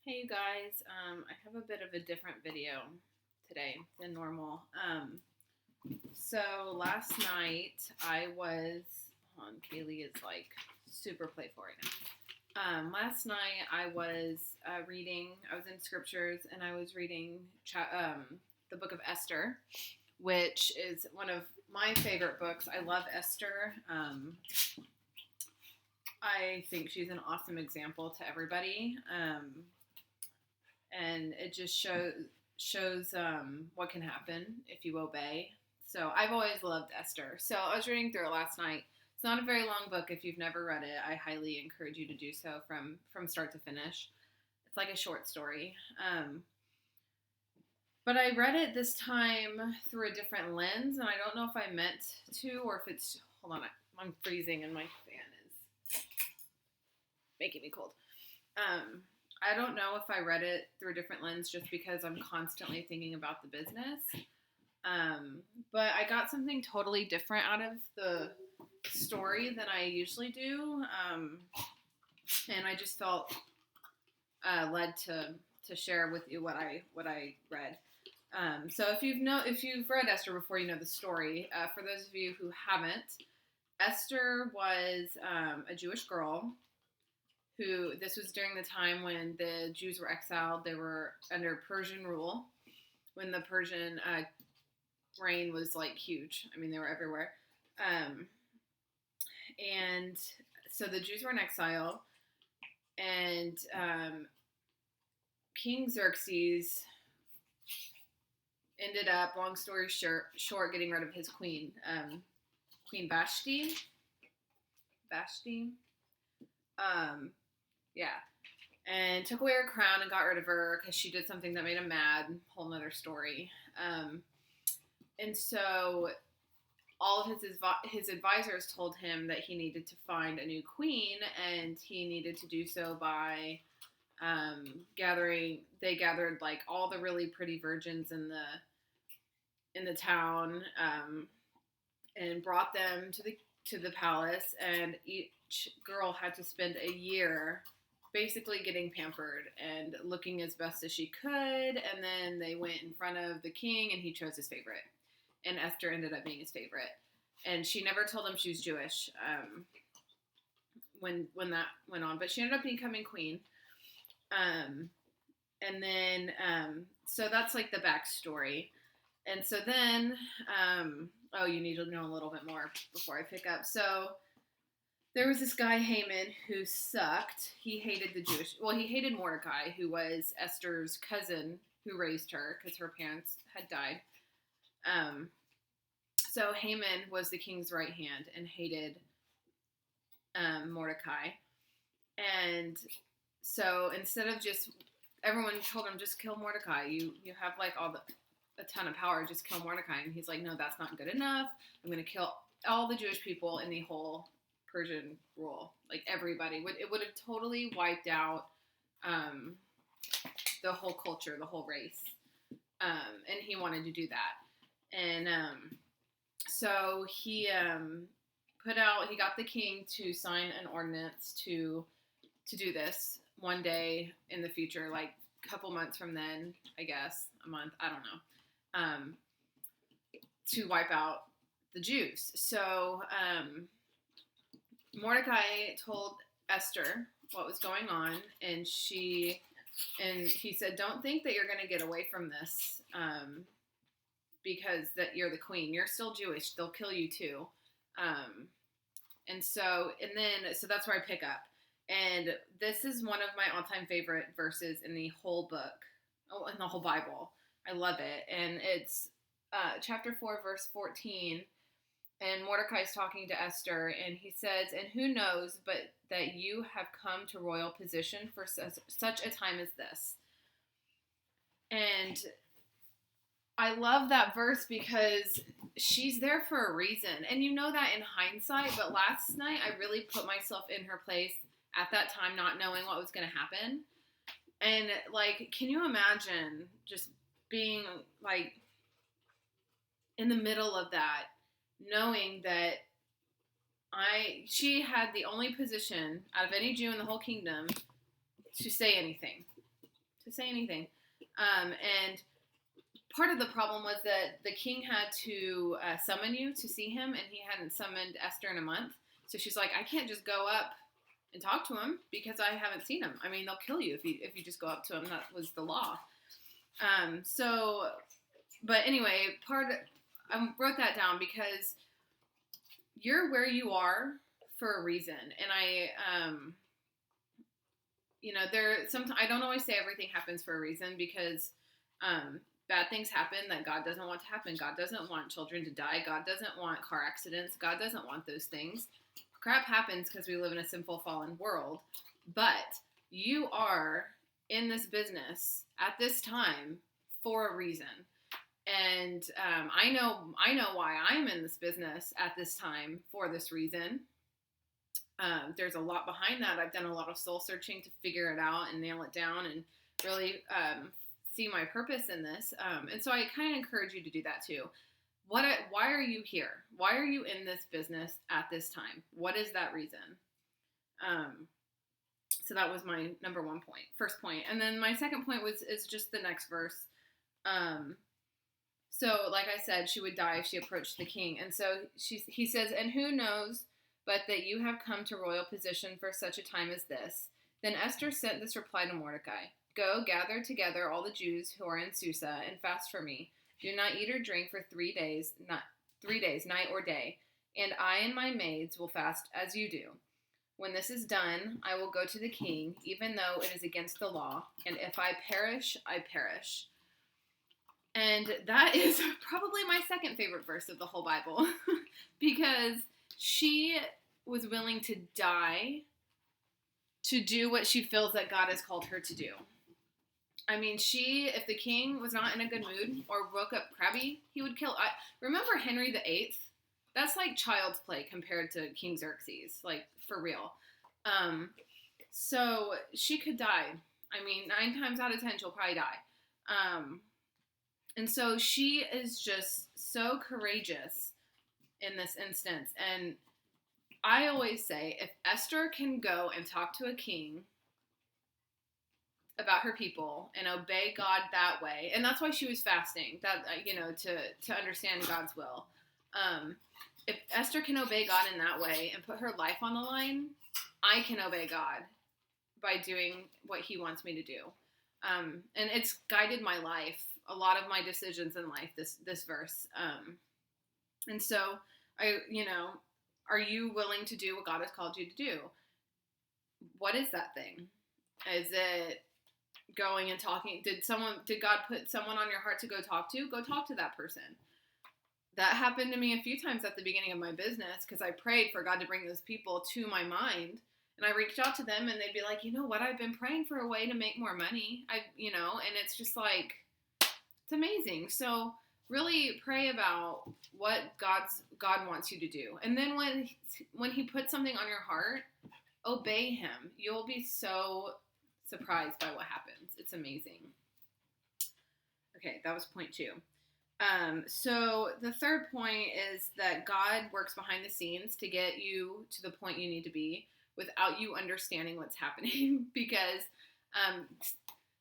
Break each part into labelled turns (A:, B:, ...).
A: Hey you guys, I have a bit of a different video today than normal. So last night I was on. Kaylee is like super playful right now. Last night I was reading. I was in scriptures and I was reading the book of Esther, which is one of my favorite books. I love Esther. I think she's an awesome example to everybody. And it just shows what can happen if you obey. So I've always loved Esther. So I was reading through it last night. It's not a very long book. If you've never read it, I highly encourage you to do so from start to finish. It's like a short story. But I read it this time through a different lens, and I don't know if I meant to or if it's. Hold on, I'm freezing and my fan is making me cold. I don't know if I read it through a different lens just because I'm constantly thinking about the business. But I got something totally different out of the story than I usually do. And I just felt led to share with you what I read. So if you've read Esther before, you know the story. For those of you who haven't, Esther was a Jewish girl who, this was during the time when the Jews were exiled. They were under Persian rule, when the Persian reign was like huge. I mean, they were everywhere. And so the Jews were in exile, and King Xerxes ended up, long story short, getting rid of his queen, Queen Vashti. Yeah. And took away her crown and got rid of her because she did something that made him mad. Whole nother story. And so all of his advisors told him that he needed to find a new queen, and he needed to do so by They gathered like all the really pretty virgins in the town, and brought them to the palace, and each girl had to spend a year basically getting pampered and looking as best as she could. And then they went in front of the king, and he chose his favorite. And Esther ended up being his favorite. And she never told him she was Jewish when that went on. But she ended up becoming queen. And then, so that's like the backstory. And so then, you need to know a little bit more before I pick up. So there was this guy, Haman, who sucked. He hated he hated Mordecai, who was Esther's cousin who raised her because her parents had died. So Haman was the king's right hand and hated Mordecai. And so instead of everyone told him, just kill Mordecai. You have like a ton of power, just kill Mordecai. And he's like, no, that's not good enough. I'm going to kill all the Jewish people in the whole Persian rule, like everybody. It would have totally wiped out the whole culture, the whole race, and he wanted to do that. And so he got the king to sign an ordinance to do this one day in the future, like a couple months from then, I guess, a month, I don't know, to wipe out the Jews. So Mordecai told Esther what was going on, and he said, don't think that you're going to get away from this because that you're the queen. You're still Jewish. They'll kill you too. So that's where I pick up. And this is one of my all-time favorite verses in the whole book, in the whole Bible. I love it. And it's chapter 4, verse 14. And Mordecai's talking to Esther, and he says, and who knows but that you have come to royal position for such a time as this. And I love that verse because she's there for a reason. And you know that in hindsight, but last night I really put myself in her place at that time, not knowing what was going to happen. And like, can you imagine just being like in the middle of that, knowing that she had the only position out of any Jew in the whole kingdom to say anything. to say anything. And part of the problem was that the king had to summon you to see him, and he hadn't summoned Esther in a month. So she's like, I can't just go up and talk to him because I haven't seen him. I mean, they'll kill you if you just go up to him. That was the law. But anyway, I wrote that down because you're where you are for a reason. And sometimes I don't always say everything happens for a reason because bad things happen that God doesn't want to happen. God doesn't want children to die. God doesn't want car accidents. God doesn't want those things. Crap happens because we live in a sinful, fallen world. But you are in this business at this time for a reason. And I know why I'm in this business at this time for this reason. There's a lot behind that. I've done a lot of soul searching to figure it out and nail it down and really see my purpose in this. And so I kind of encourage you to do that too. Why are you here? Why are you in this business at this time? What is that reason? So that was my first point. And then my second point is just the next verse. So like I said, she would die if she approached the king. And so he says, and who knows but that you have come to royal position for such a time as this. Then Esther sent this reply to Mordecai. Go, gather together all the Jews who are in Susa and fast for me. Do not eat or drink for 3 days, night or day. And I and my maids will fast as you do. When this is done, I will go to the king, even though it is against the law. And if I perish, I perish. And that is probably my second favorite verse of the whole Bible. Because she was willing to die to do what she feels that God has called her to do. I mean, if the king was not in a good mood or woke up crabby, he would kill. Remember Henry VIII? That's like child's play compared to King Xerxes, like for real. So she could die. I mean, 9 times out of 10, she'll probably die. And so she is just so courageous in this instance. And I always say, if Esther can go and talk to a king about her people and obey God that way, and that's why she was fasting, that to understand God's will. If Esther can obey God in that way and put her life on the line, I can obey God by doing what he wants me to do. And it's guided my life, a lot of my decisions in life, this verse. And so are you willing to do what God has called you to do? What is that thing? Is it going and talking? Did God put someone on your heart to go talk to? Go talk to that person. That happened to me a few times at the beginning of my business because I prayed for God to bring those people to my mind. And I reached out to them and they'd be like, you know what? I've been praying for a way to make more money. And it's just like, it's amazing. So really pray about what God wants you to do. And then when he puts something on your heart, obey him. You'll be so surprised by what happens. It's amazing. Okay, that was point 2. So the third point is that God works behind the scenes to get you to the point you need to be without you understanding what's happening. Because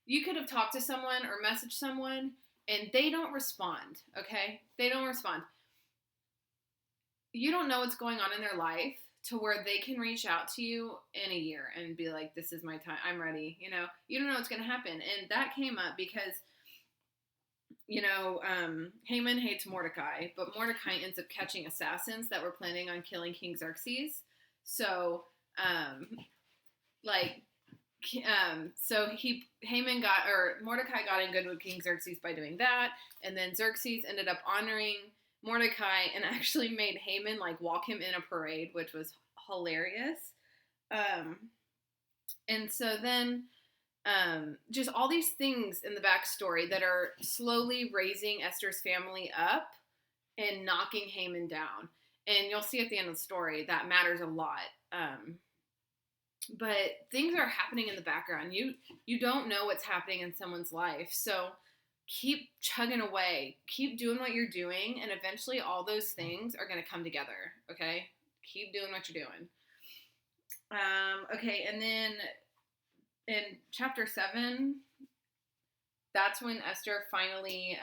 A: you could have talked to someone or messaged someone and they don't respond, okay? They don't respond. You don't know what's going on in their life to where they can reach out to you in a year and be like, this is my time, I'm ready. You don't know what's going to happen. And that came up because, Haman hates Mordecai, but Mordecai ends up catching assassins that were planning on killing King Xerxes. So, Mordecai got in good with King Xerxes by doing that, and then Xerxes ended up honoring Mordecai and actually made Haman walk him in a parade, which was hilarious. And so then just all these things in the backstory that are slowly raising Esther's family up and knocking Haman down. And you'll see at the end of the story that matters a lot. But things are happening in the background. You don't know what's happening in someone's life. So keep chugging away. Keep doing what you're doing. And eventually all those things are going to come together. Okay? Keep doing what you're doing. Okay, and then in chapter 7, that's when Esther finally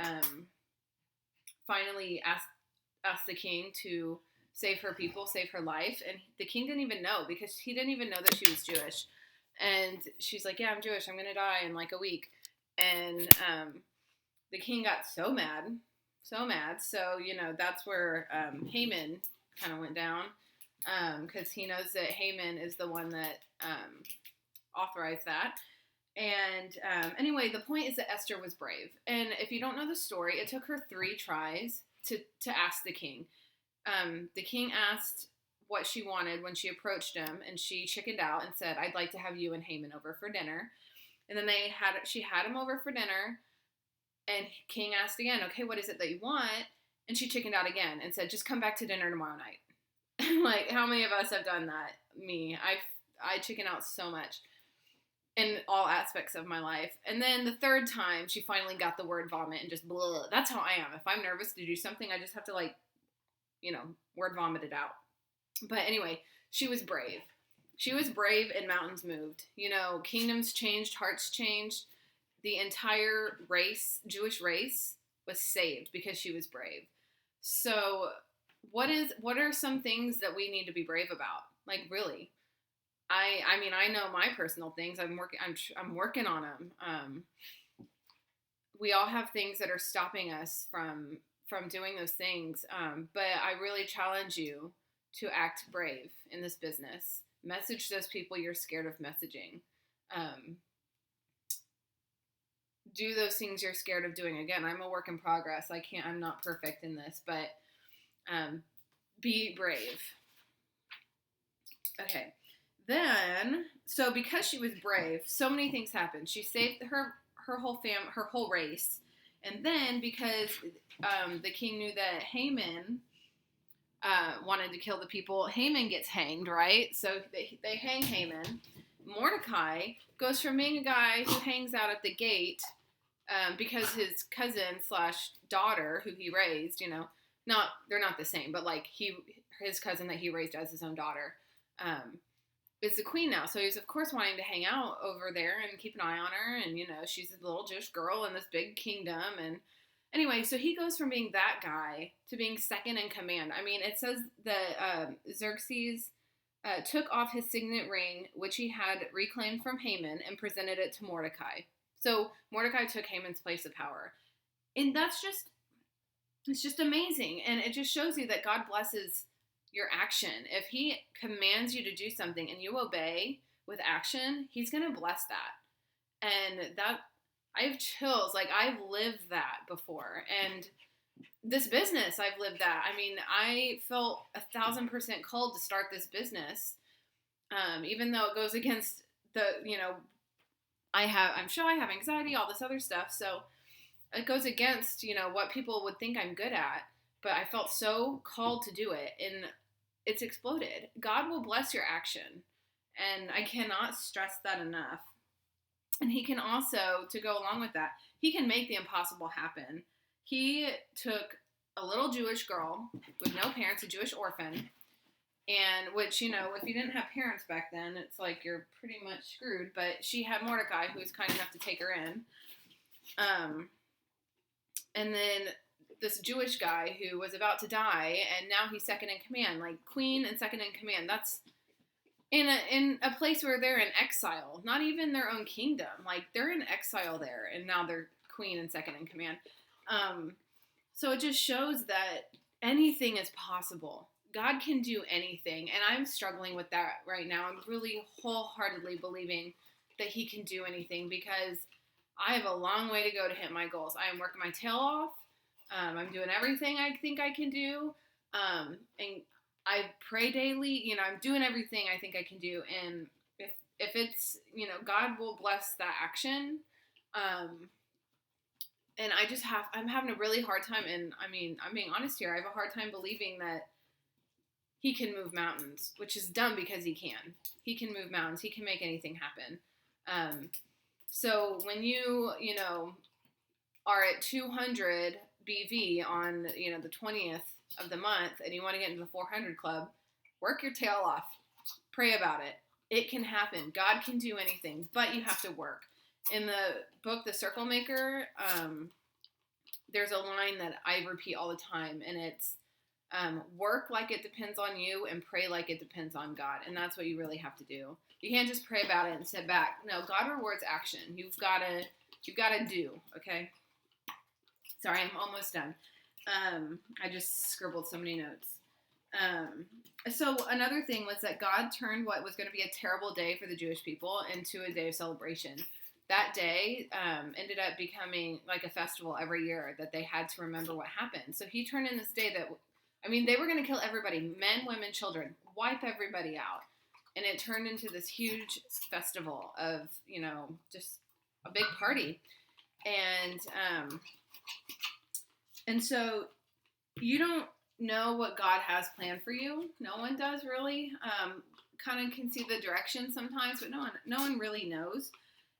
A: asked the king to save her people, save her life. And the king didn't even know, because he didn't even know that she was Jewish. And she's like, yeah, I'm Jewish. I'm going to die in like a week. And the king got so mad. So, that's where Haman kind of went down, because he knows that Haman is the one that authorized that. And anyway, the point is that Esther was brave. And if you don't know the story, it took her 3 tries to ask the king. The king asked what she wanted when she approached him, and she chickened out and said, I'd like to have you and Haman over for dinner. And then she had him over for dinner, and king asked again, okay, what is it that you want? And she chickened out again and said, just come back to dinner tomorrow night. Like, how many of us have done that? Me. I chicken out so much in all aspects of my life. And then the 3rd time, she finally got the word vomit and just blah. That's how I am. If I'm nervous to do something, I just have to word vomit it out. But anyway, she was brave. She was brave, and mountains moved. Kingdoms changed, hearts changed. The entire Jewish race, was saved because she was brave. So what are some things that we need to be brave about? Like, really? I mean, I know my personal things. I'm working on them. We all have things that are stopping us from doing those things. But I really challenge you to act brave in this business. Message those people you're scared of messaging. Do those things you're scared of doing. Again, I'm a work in progress. I'm not perfect in this, but be brave. Okay. Then, so because she was brave, so many things happened. She saved her whole race. And then because the king knew that Haman wanted to kill the people, Haman gets hanged, right? So they hang Haman. Mordecai goes from being a guy who hangs out at the gate because his cousin / daughter, who he raised, they're not the same, but like his cousin that he raised as his own daughter, is the queen now. So he's of course wanting to hang out over there and keep an eye on her. And, she's a little Jewish girl in this big kingdom. And anyway, so he goes from being that guy to being second in command. I mean, it says that Xerxes took off his signet ring, which he had reclaimed from Haman, and presented it to Mordecai. So Mordecai took Haman's place of power. And it's just amazing. And it just shows you that God blesses your action. If he commands you to do something and you obey with action, he's going to bless that. And that, I have chills. Like, I've lived that before. And this business, I've lived that. I mean, I felt 1,000% called to start this business. Even though it goes against I'm sure I have anxiety, all this other stuff. So it goes against, what people would think I'm good at. But I felt so called to do it, and it's exploded. God will bless your action, and I cannot stress that enough. And he can also, to go along with that, he can make the impossible happen. He took a little Jewish girl with no parents, a Jewish orphan, and which, if you didn't have parents back then, it's like you're pretty much screwed. But she had Mordecai, who was kind enough to take her in. And then this Jewish guy who was about to die, and now he's second in command, like queen and second in command. That's in a place where they're in exile, not even their own kingdom. Like, they're in exile there, and now they're queen and second in command. So it just shows that anything is possible. God can do anything, and I'm struggling with that right now. I'm really wholeheartedly believing that he can do anything, because I have a long way to go to hit my goals. I am working my tail off. I'm doing everything I think I can do. And I pray daily. I'm doing everything I think I can do. And if it's, God will bless that action. And I'm having a really hard time. And I mean, I'm being honest here. I have a hard time believing that he can move mountains, which is dumb, because he can. He can move mountains. He can make anything happen. So when you are at 200 BV on, the 20th of the month, and you want to get into the 400 club, work your tail off. Pray about it. It can happen. God can do anything, but you have to work. In the book, The Circle Maker, there's a line that I repeat all the time, and it's work like it depends on you and pray like it depends on God. And that's what you really have to do. You can't just pray about it and sit back. No, God rewards action. You've got to do, okay? Sorry, I'm almost done. I just scribbled so many notes. So another thing was that God turned what was going to be a terrible day for the Jewish people into a day of celebration. That day ended up becoming like a festival every year that they had to remember what happened. So he turned in this day that, they were going to kill everybody, men, women, children, wipe everybody out. And it turned into this huge festival of, just a big party. And so you don't know what God has planned for you. No one does really. Kind of can see the direction sometimes, but no one really knows.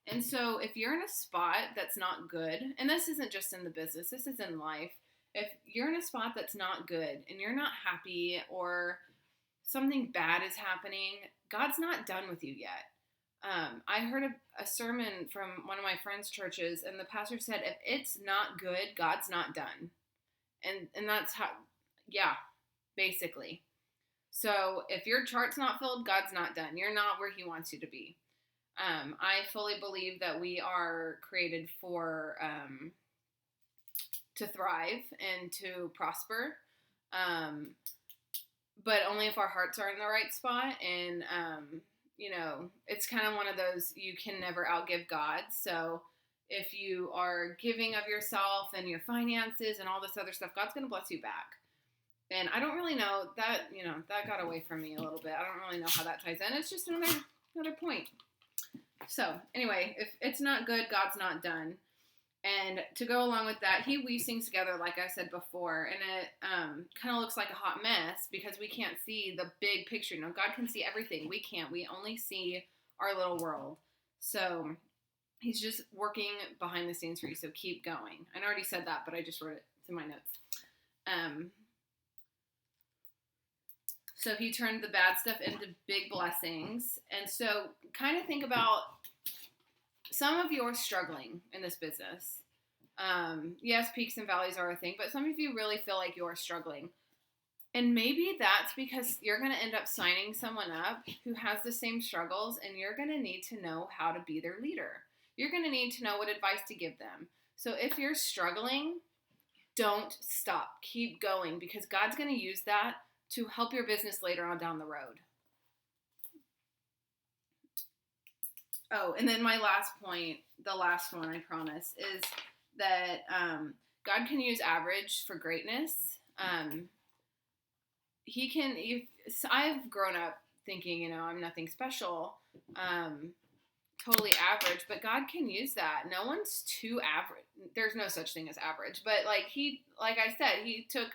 A: And so if you're in a spot that's not good, and this isn't just in the business, this is in life. If you're in a spot that's not good and you're not happy or something bad is happening, God's not done with you yet. I heard a sermon from one of my friend's churches, and the pastor said, if it's not good, God's not done. And that's how, yeah, basically. So if your chart's not filled, God's not done. You're not where he wants you to be. I fully believe that we are created for to thrive and to prosper, but only if our hearts are in the right spot. And it's kind of one of those, you can never outgive God. So if you are giving of yourself and your finances and all this other stuff, God's going to bless you back. And I don't really know that, that got away from me a little bit. I don't really know how that ties in. It's just another point. So anyway, if it's not good, God's not done. And to go along with that, he weaves things together, like I said before, and it kind of looks like a hot mess because we can't see the big picture. God can see everything. We can't. We only see our little world. So he's just working behind the scenes for you. So keep going. I already said that, but I just wrote it in my notes. So he turned the bad stuff into big blessings. And so kind of think about, some of you are struggling in this business. Yes, peaks and valleys are a thing, but some of you really feel like you're struggling. And maybe that's because you're going to end up signing someone up who has the same struggles, and you're going to need to know how to be their leader. You're going to need to know what advice to give them. So if you're struggling, don't stop. Keep going, because God's going to use that to help your business later on down the road. Oh, and then my last point, the last one I promise, is that God can use average for greatness. I've grown up thinking, I'm nothing special, totally average, but God can use that. No one's too average. There's no such thing as average, but like I said, he took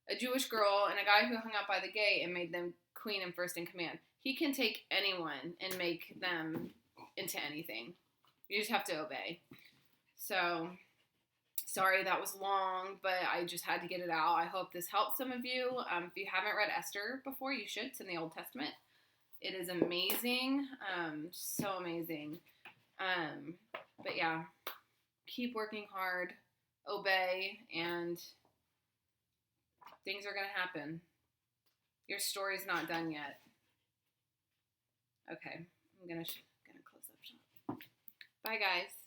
A: a Jewish girl and a guy who hung out by the gate and made them queen and first in command. He can take anyone and make them into anything. You just have to obey. So, sorry that was long, but I just had to get it out. I hope this helps some of you. If you haven't read Esther before, you should. It's in the Old Testament. It is amazing. So amazing. But yeah, keep working hard, obey, and things are going to happen. Your story's not done yet. Okay, I'm going to close up shop. Bye, guys.